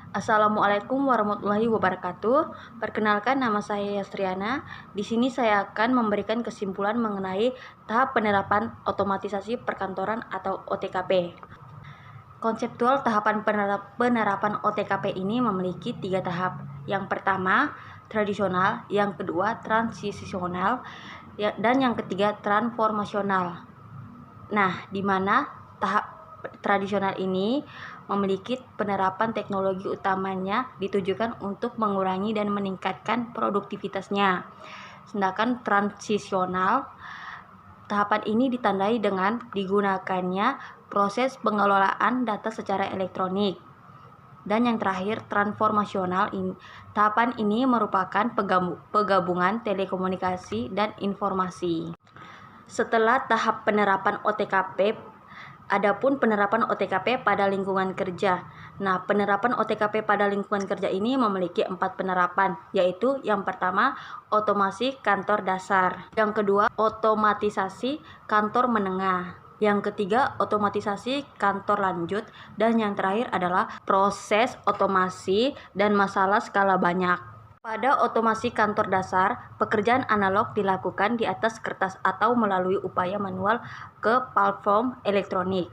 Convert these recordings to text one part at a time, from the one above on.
Assalamualaikum warahmatullahi wabarakatuh. Perkenalkan, nama saya Yastriana. Di sini saya akan memberikan kesimpulan mengenai tahap penerapan otomatisasi perkantoran atau OTKP. Konseptual tahapan penerapan OTKP ini memiliki 3 tahap. Yang pertama, tradisional, yang kedua, transisional, dan yang ketiga, transformasional. Nah, di mana tahap tradisional ini memiliki penerapan teknologi utamanya ditujukan untuk mengurangi dan meningkatkan produktivitasnya. Sedangkan transisional, tahapan ini ditandai dengan digunakannya proses pengelolaan data secara elektronik. Dan yang terakhir, transformasional, tahapan ini merupakan penggabungan telekomunikasi dan informasi. Setelah tahap penerapan OTKP, adapun penerapan OTKP pada lingkungan kerja. Nah, penerapan OTKP pada lingkungan kerja ini memiliki 4 penerapan, yaitu yang pertama, otomasi kantor dasar. Yang kedua, otomatisasi kantor menengah. Yang ketiga, otomatisasi kantor lanjut. Dan yang terakhir adalah proses otomasi dan masalah skala banyak. Pada otomasi kantor dasar, pekerjaan analog dilakukan di atas kertas atau melalui upaya manual ke platform elektronik.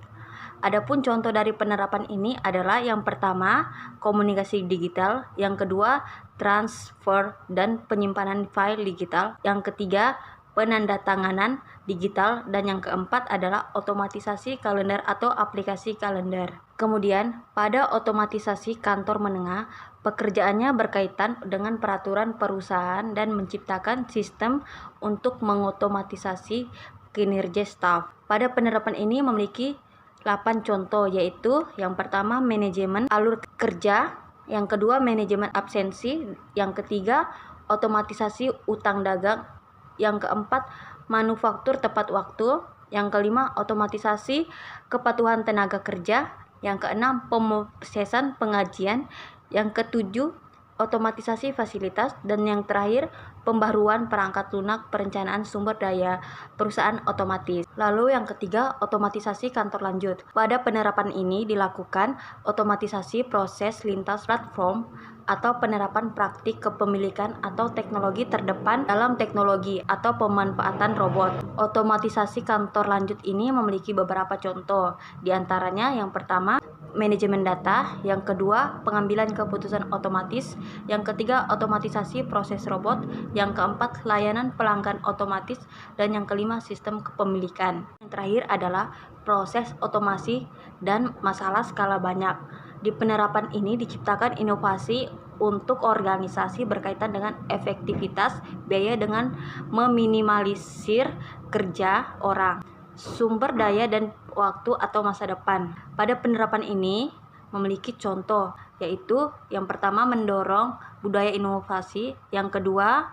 Adapun contoh dari penerapan ini adalah yang pertama, komunikasi digital, yang kedua, transfer dan penyimpanan file digital, yang ketiga, penandatanganan digital, dan yang keempat adalah otomatisasi kalender atau aplikasi kalender. Kemudian, pada otomatisasi kantor menengah, pekerjaannya berkaitan dengan peraturan perusahaan dan menciptakan sistem untuk mengotomatisasi kinerja staf. Pada penerapan ini memiliki 8 contoh, yaitu yang pertama, manajemen alur kerja, yang kedua, manajemen absensi, yang ketiga, otomatisasi utang dagang, yang keempat, manufaktur tepat waktu, yang kelima, otomatisasi kepatuhan tenaga kerja, yang keenam, pemrosesan pengajian, yang ketujuh, otomatisasi fasilitas, dan yang terakhir, pembaruan perangkat lunak perencanaan sumber daya perusahaan otomatis. Lalu yang ketiga, otomatisasi kantor lanjut. Pada penerapan ini dilakukan otomatisasi proses lintas platform atau penerapan praktik kepemilikan atau teknologi terdepan dalam teknologi atau pemanfaatan robot. Otomatisasi kantor lanjut ini memiliki beberapa contoh. Di antaranya yang pertama, manajemen data, yang kedua, pengambilan keputusan otomatis, yang ketiga, otomatisasi proses robot, yang keempat, layanan pelanggan otomatis, dan yang kelima, sistem kepemilikan. Yang terakhir adalah proses otomasi dan masalah skala banyak. Di penerapan ini diciptakan inovasi untuk organisasi berkaitan dengan efektivitas biaya dengan meminimalisir kerja orang, sumber daya, dan waktu atau masa depan. Pada penerapan ini memiliki contoh, yaitu yang pertama, mendorong budaya inovasi, yang kedua,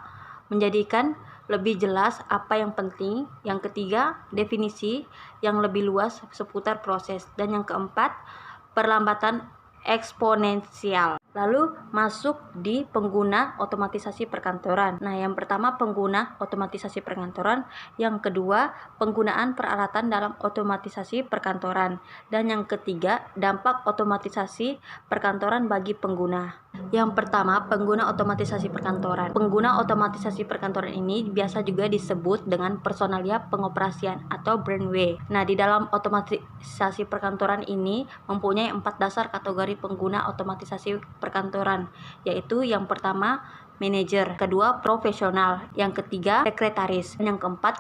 menjadikan lebih jelas apa yang penting, yang ketiga, definisi yang lebih luas seputar proses, dan yang keempat, perlambatan eksponensial. Lalu masuk di pengguna otomatisasi perkantoran. Nah, yang pertama, pengguna otomatisasi perkantoran, yang kedua, penggunaan peralatan dalam otomatisasi perkantoran, dan yang ketiga, dampak otomatisasi perkantoran bagi pengguna. Yang pertama, pengguna otomatisasi perkantoran. Pengguna otomatisasi perkantoran ini biasa juga disebut dengan personalia pengoperasian atau brainwave. Nah, di dalam otomatisasi perkantoran ini mempunyai 4 dasar kategori pengguna otomatisasi perkantoran, yaitu yang pertama, manajer, kedua, profesional, yang ketiga, sekretaris, dan yang keempat,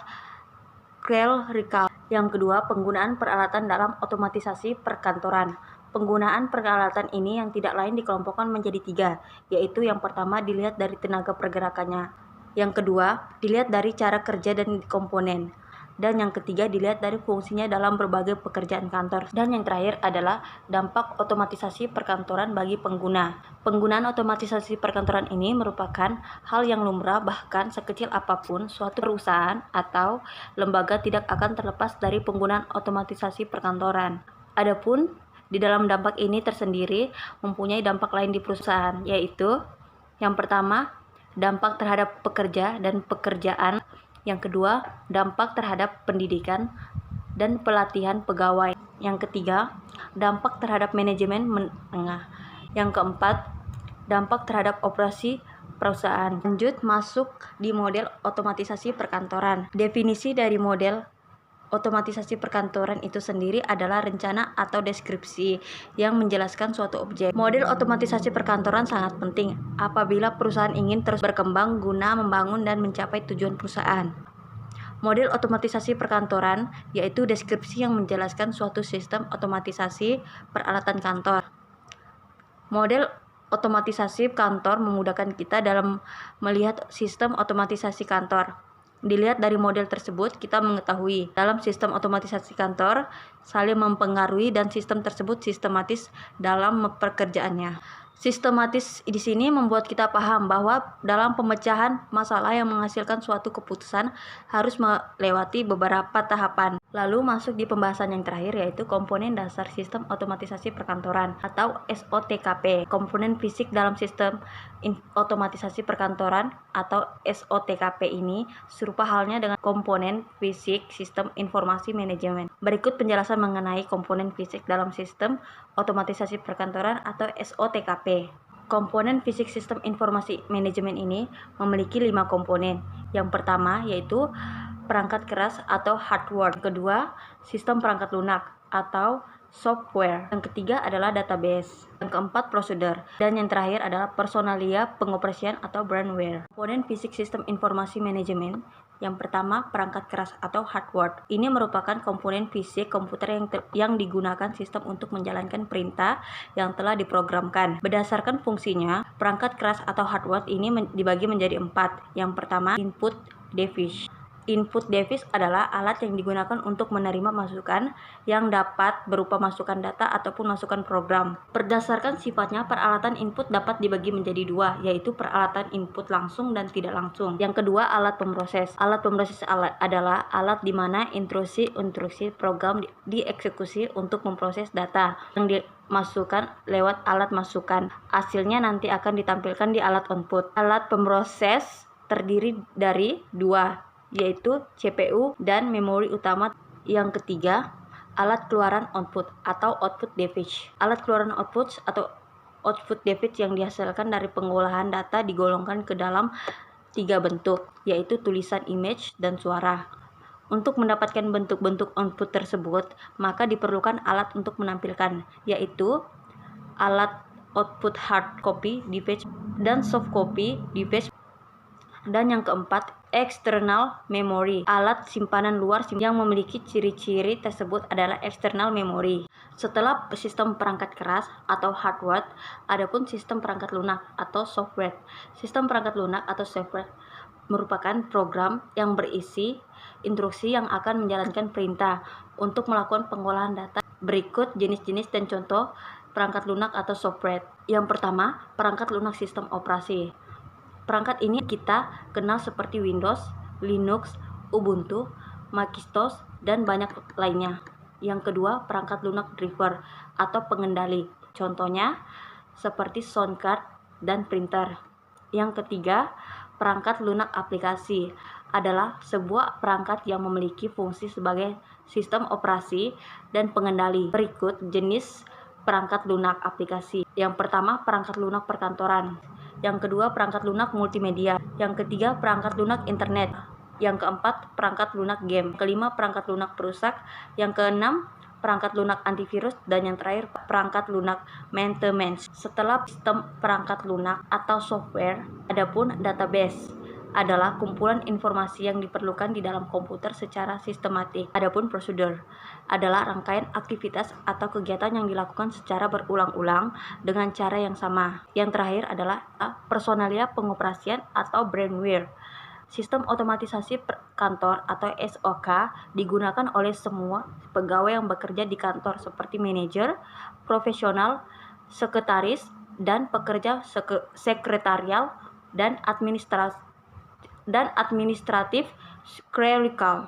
clerical. Yang kedua, penggunaan peralatan dalam otomatisasi perkantoran. Penggunaan peralatan ini yang tidak lain dikelompokkan menjadi 3, yaitu yang pertama, dilihat dari tenaga pergerakannya, yang kedua, dilihat dari cara kerja dan komponen, dan yang ketiga, dilihat dari fungsinya dalam berbagai pekerjaan kantor. Dan yang terakhir adalah dampak otomatisasi perkantoran bagi pengguna. Penggunaan otomatisasi perkantoran ini merupakan hal yang lumrah, bahkan sekecil apapun suatu perusahaan atau lembaga tidak akan terlepas dari penggunaan otomatisasi perkantoran. Adapun di dalam dampak ini tersendiri mempunyai dampak lain di perusahaan, yaitu yang pertama, dampak terhadap pekerja dan pekerjaan. Yang kedua, dampak terhadap pendidikan dan pelatihan pegawai. Yang ketiga, dampak terhadap manajemen menengah. Yang keempat, dampak terhadap operasi perusahaan. Lanjut masuk di model otomatisasi perkantoran. Definisi dari model otomatisasi perkantoran itu sendiri adalah rencana atau deskripsi yang menjelaskan suatu objek. Model otomatisasi perkantoran sangat penting apabila perusahaan ingin terus berkembang guna membangun dan mencapai tujuan perusahaan. Model otomatisasi perkantoran yaitu deskripsi yang menjelaskan suatu sistem otomatisasi peralatan kantor. Model otomatisasi kantor memudahkan kita dalam melihat sistem otomatisasi kantor. Dilihat dari model tersebut, kita mengetahui dalam sistem otomatisasi kantor saling mempengaruhi dan sistem tersebut sistematis dalam pekerjaannya. Sistematis di sini membuat kita paham bahwa dalam pemecahan masalah yang menghasilkan suatu keputusan harus melewati beberapa tahapan. Lalu masuk di pembahasan yang terakhir yaitu komponen dasar sistem otomatisasi perkantoran atau SOTKP. Komponen fisik dalam sistem otomatisasi perkantoran atau SOTKP ini serupa halnya dengan komponen fisik sistem informasi manajemen. Berikut penjelasan mengenai komponen fisik dalam sistem otomatisasi perkantoran atau SOTKP. Komponen fisik sistem informasi manajemen ini memiliki 5 komponen. Yang pertama yaitu perangkat keras atau hardware. Kedua, sistem perangkat lunak atau software. Yang ketiga adalah database. Yang keempat, prosedur. Dan yang terakhir adalah personalia pengoperasian atau brandware. Komponen fisik sistem informasi manajemen. Yang pertama, perangkat keras atau hardware. Ini merupakan komponen fisik komputer yang digunakan sistem untuk menjalankan perintah yang telah diprogramkan. Berdasarkan fungsinya, perangkat keras atau hardware ini dibagi menjadi 4. Yang pertama, input device. Input device adalah alat yang digunakan untuk menerima masukan yang dapat berupa masukan data ataupun masukan program. Berdasarkan sifatnya, peralatan input dapat dibagi menjadi 2, yaitu peralatan input langsung dan tidak langsung. Yang kedua, alat pemroses. Alat pemroses adalah alat di mana instruksi program dieksekusi untuk memproses data yang dimasukkan lewat alat masukan. Hasilnya nanti akan ditampilkan di alat output. Alat pemroses terdiri dari 2, yaitu CPU dan memori utama. Yang ketiga, alat keluaran output atau output device. Alat keluaran output atau output device yang dihasilkan dari pengolahan data digolongkan ke dalam 3 bentuk, yaitu tulisan, image, dan suara. Untuk mendapatkan bentuk-bentuk output tersebut, maka diperlukan alat untuk menampilkan, yaitu alat output hard copy device dan soft copy device. Dan yang keempat, external memory. Alat simpanan luar yang memiliki ciri-ciri tersebut adalah external memory. Setelah sistem perangkat keras atau hardware, adapun sistem perangkat lunak atau software. Sistem perangkat lunak atau software merupakan program yang berisi instruksi yang akan menjalankan perintah untuk melakukan pengolahan data. Berikut jenis-jenis dan contoh perangkat lunak atau software. Yang pertama, perangkat lunak sistem operasi. Perangkat ini kita kenal seperti Windows, Linux, Ubuntu, Macintosh, dan banyak lainnya. Yang kedua, perangkat lunak driver atau pengendali. Contohnya seperti sound card dan printer. Yang ketiga, perangkat lunak aplikasi adalah sebuah perangkat yang memiliki fungsi sebagai sistem operasi dan pengendali. Berikut jenis perangkat lunak aplikasi. Yang pertama, perangkat lunak perkantoran. Yang kedua, perangkat lunak multimedia. Yang ketiga, perangkat lunak internet. Yang keempat, perangkat lunak game. Kelima, perangkat lunak perusak. Yang keenam, perangkat lunak antivirus. Dan yang terakhir, perangkat lunak maintenance. Setelah sistem perangkat lunak atau software, adapun database adalah kumpulan informasi yang diperlukan di dalam komputer secara sistematik. Adapun prosedur adalah rangkaian aktivitas atau kegiatan yang dilakukan secara berulang-ulang dengan cara yang sama. Yang terakhir adalah personalia pengoperasian atau brandware. Sistem otomatisasi kantor atau SOK digunakan oleh semua pegawai yang bekerja di kantor seperti manajer, profesional, sekretaris, dan pekerja sekretarial dan administratif clerical.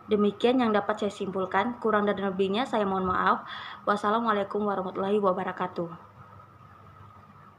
Demikian yang dapat saya simpulkan. Kurang dan lebihnya saya mohon maaf. Wassalamualaikum warahmatullahi wabarakatuh.